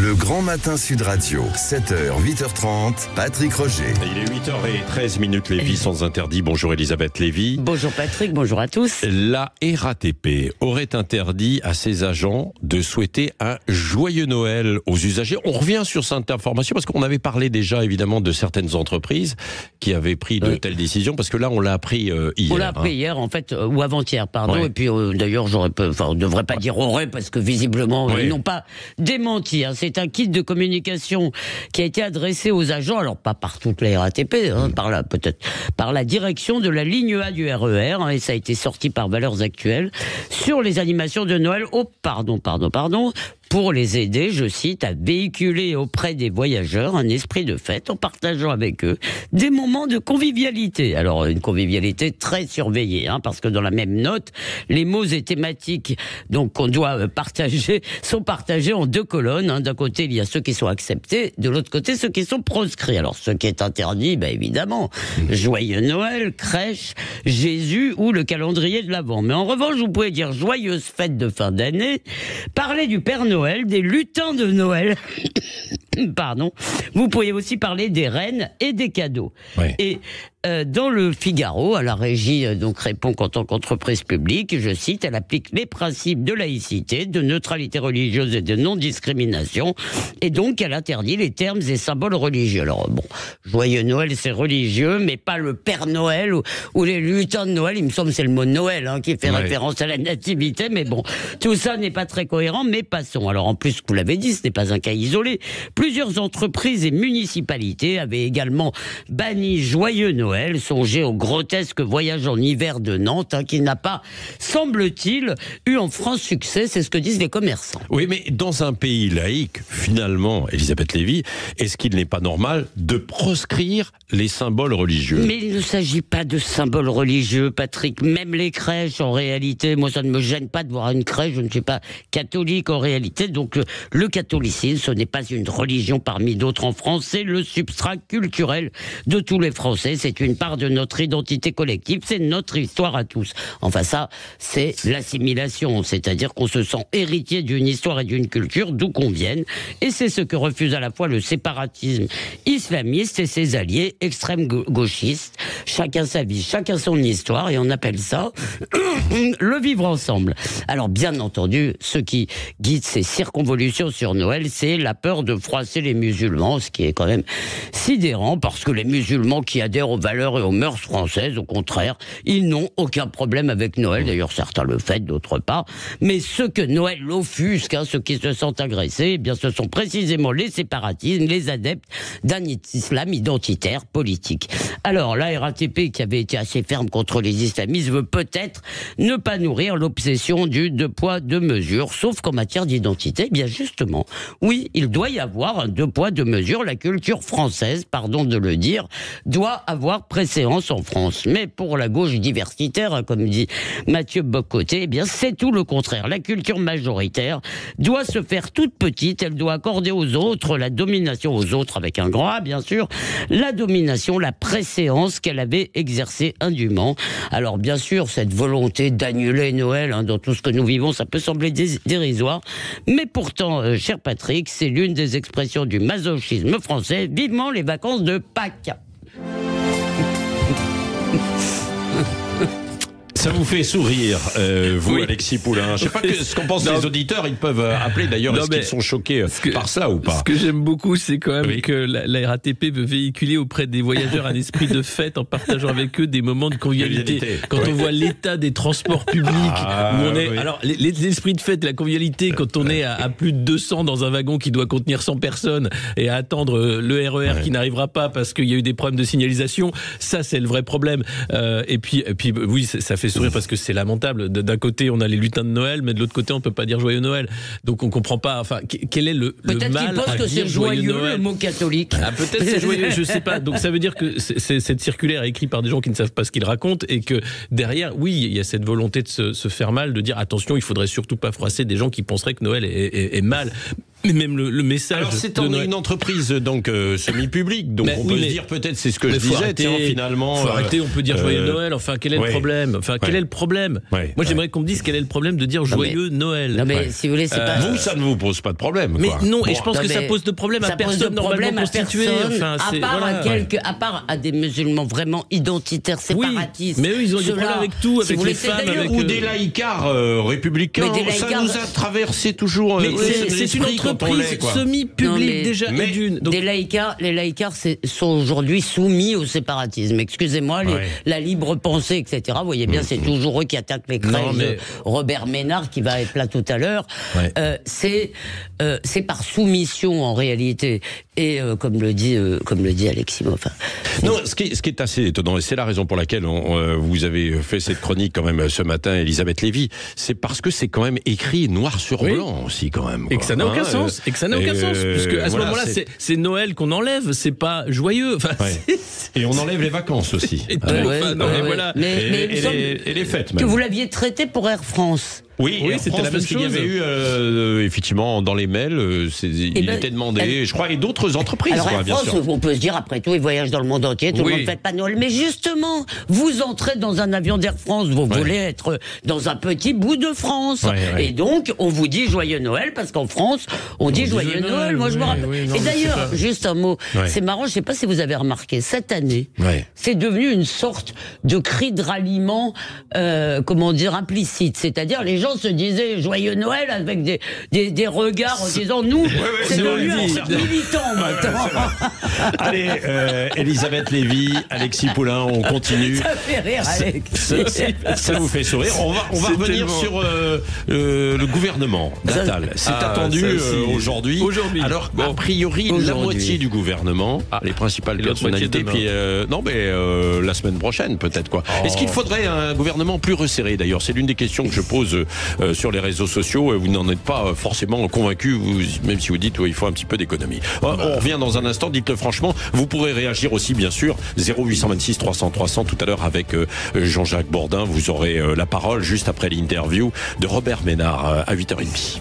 Le Grand Matin Sud Radio, 7h, 8h30, Patrick Roger. Il est 8h13, Lévy sans interdit. Bonjour Elisabeth Lévy. Bonjour Patrick, bonjour à tous. La RATP aurait interdit à ses agents de souhaiter un joyeux Noël aux usagers. On revient sur cette information parce qu'on avait parlé déjà évidemment de certaines entreprises qui avaient pris de telles décisions, parce que là on l'a appris hier. On l'a appris hier en fait, ou avant-hier, pardon. Ouais. Et puis d'ailleurs on ne devrait pas dire aurait, parce que visiblement ils n'ont pas démenti. C'est un kit de communication qui a été adressé aux agents, alors pas par toute la RATP, peut-être par la direction de la ligne A du RER, et ça a été sorti par Valeurs Actuelles, sur les animations de Noël. Pour les aider, je cite, à véhiculer auprès des voyageurs un esprit de fête en partageant avec eux des moments de convivialité. Alors, une convivialité très surveillée, parce que dans la même note, les mots et thématiques donc qu'on doit partager sont partagés en deux colonnes. D'un côté, il y a ceux qui sont acceptés, de l'autre côté, ceux qui sont proscrits. Alors, ce qui est interdit, évidemment, joyeux Noël, crèche, Jésus ou le calendrier de l'Avent. Mais en revanche, vous pouvez dire joyeuse fête de fin d'année, parler du Père Noël, des lutins de Noël. Pardon. Vous pourriez aussi parler des reines et des cadeaux. Ouais. Et dans le Figaro, à la régie donc répond qu'en tant qu'entreprise publique, je cite, elle applique les principes de laïcité, de neutralité religieuse et de non-discrimination, et donc elle interdit les termes et symboles religieux. Alors bon, joyeux Noël c'est religieux, mais pas le Père Noël ou les lutins de Noël. Il me semble que c'est le mot Noël qui fait référence à la nativité, mais bon, tout ça n'est pas très cohérent, mais passons. Alors en plus, vous l'avez dit, ce n'est pas un cas isolé. Plusieurs entreprises et municipalités avaient également banni joyeux Noël. Songez au grotesque voyage en hiver de Nantes, qui n'a pas, semble-t-il, eu en France succès, c'est ce que disent les commerçants. Oui, mais dans un pays laïque, finalement, Elisabeth Lévy, est-ce qu'il n'est pas normal de proscrire les symboles religieux ? Mais il ne s'agit pas de symboles religieux, Patrick. Même les crèches, en réalité, moi ça ne me gêne pas de voir une crèche, je ne suis pas catholique en réalité, donc le catholicisme, ce n'est pas une religion parmi d'autres en France, c'est le substrat culturel de tous les Français, c'est une part de notre identité collective, c'est notre histoire à tous. Enfin ça, c'est l'assimilation, c'est-à-dire qu'on se sent héritier d'une histoire et d'une culture d'où qu'on vienne, et c'est ce que refuse à la fois le séparatisme islamiste et ses alliés extrême gauchistes. Chacun sa vie, chacun son histoire, et on appelle ça le vivre ensemble. Alors bien entendu, ce qui guide ces circonvolutions sur Noël, c'est la peur de froisser les musulmans, ce qui est quand même sidérant, parce que les musulmans qui adhèrent aux valeurs et aux mœurs françaises, au contraire, ils n'ont aucun problème avec Noël. D'ailleurs, certains le fêtent, d'autres pas. Mais ceux que Noël l'offusque, ceux qui se sentent agressés, eh bien, ce sont précisément les séparatistes, les adeptes d'un islam identitaire politique. Alors, la RATP, qui avait été assez ferme contre les islamistes, veut peut-être ne pas nourrir l'obsession du deux poids, deux mesures, sauf qu'en matière d'identité, eh bien justement, oui, il doit y avoir un deux poids, deux mesures. La culture française, pardon de le dire, doit avoir préséance en France. Mais pour la gauche diversitaire, comme dit Mathieu Bock-Côté, eh bien c'est tout le contraire. La culture majoritaire doit se faire toute petite, elle doit accorder aux autres la domination, aux autres avec un grand A bien sûr, la domination, la préséance qu'elle avait exercée indûment. Alors bien sûr, cette volonté d'annuler Noël dans tout ce que nous vivons, ça peut sembler dérisoire, mais pourtant, cher Patrick, c'est l'une des expressions du masochisme français. Vivement les vacances de Pâques. Ça vous fait sourire, vous, oui. Alexis Poulain. Je ne sais pas ce qu'en pensent les auditeurs. Ils peuvent appeler d'ailleurs. Est-ce qu'ils sont choqués par ça ou pas ? Ce que j'aime beaucoup, c'est quand même que la RATP veut véhiculer auprès des voyageurs un esprit de fête en partageant avec eux des moments de convivialité. Quand on voit l'état des transports publics, où on est, alors les esprits de fête, la convivialité, quand on est à plus de 200 dans un wagon qui doit contenir 100 personnes et à attendre le RER qui n'arrivera pas parce qu'il y a eu des problèmes de signalisation, ça c'est le vrai problème. Et puis oui, ça fait sourire parce que c'est lamentable. D'un côté, on a les lutins de Noël, mais de l'autre côté, on peut pas dire joyeux Noël. Donc on comprend pas. Enfin, quel est le mal à dire joyeux Noël ? Peut-être qu'ils pensent que c'est joyeux, le mot catholique. Peut-être c'est joyeux, je sais pas. Donc ça veut dire que cette circulaire est écrite par des gens qui ne savent pas ce qu'ils racontent et que derrière, oui, il y a cette volonté de se faire mal, de dire attention, il faudrait surtout pas froisser des gens qui penseraient que Noël est mal. Mais même le message. Alors c'est une entreprise donc semi-publique, donc on peut se dire peut-être c'est ce que je disais. Finalement, faut arrêter. On peut dire joyeux Noël. Enfin, quel est le problème? Enfin, quel est le problème? Moi, j'aimerais qu'on me dise quel est le problème de dire joyeux Noël. Non mais si vous voulez, c'est pas. Vous, ça ne vous pose pas de problème. Mais non, et je pense que ça pose de problème à personne normalement constitué. Enfin, à part à des musulmans vraiment identitaires, séparatistes. Mais eux, ils ont des problèmes avec tout, avec les femmes, ou des laïcards républicains. Ça nous a traversé toujours. C'est une entreprise semi-publique déjà. Les laïcards sont aujourd'hui soumis au séparatisme. Excusez-moi, la libre pensée, etc. Vous voyez bien, c'est toujours eux qui attaquent les crèches. Robert Ménard, qui va être là tout à l'heure, c'est par soumission en réalité. Et comme le dit Alexis Moffat. Non, ce qui est assez étonnant, et c'est la raison pour laquelle vous avez fait cette chronique quand même ce matin, Elisabeth Lévy, c'est parce que c'est quand même écrit noir sur blanc aussi quand même. Et que ça n'a aucun sens. Puisque à ce moment-là, c'est Noël qu'on enlève, c'est pas joyeux. Enfin, et on enlève les vacances aussi. Et les fêtes même. Que vous l'aviez traité pour Air France. Oui, c'était la même chose. Qu'il y avait eu, effectivement, dans les mails, il était demandé, je crois, et d'autres entreprises. Alors, bien France, sûr. On peut se dire, après tout, ils voyagent dans le monde entier, tout le monde ne fête pas Noël. Mais justement, vous entrez dans un avion d'Air France, vous voulez être dans un petit bout de France. Et donc, on vous dit Joyeux Noël, parce qu'en France, on dit Joyeux Noël. Moi, je me rappelle. Et d'ailleurs, juste un mot, c'est marrant, je ne sais pas si vous avez remarqué, cette année, c'est devenu une sorte de cri de ralliement, implicite. C'est-à-dire, les gens se disaient Joyeux Noël avec des regards en disant nous, c'est devenu militant maintenant. Allez, Elisabeth Lévy, Alexis Poulain, on continue. Ça fait rire, Alexis. Ça vous fait sourire. On va revenir sur le gouvernement d'Attal. C'est attendu aujourd'hui. Alors, a priori, la moitié du gouvernement, les principales personnalités, puis la semaine prochaine peut-être quoi. Est-ce qu'il faudrait un gouvernement plus resserré d'ailleurs? C'est l'une des questions que je pose sur les réseaux sociaux. Vous n'en êtes pas forcément convaincu, même si vous dites il faut un petit peu d'économie. On revient dans un instant, dites-le franchement. Vous pourrez réagir aussi bien sûr 0826 300 300 tout à l'heure avec Jean-Jacques Bourdin. Vous aurez la parole juste après l'interview de Robert Ménard à 8h30.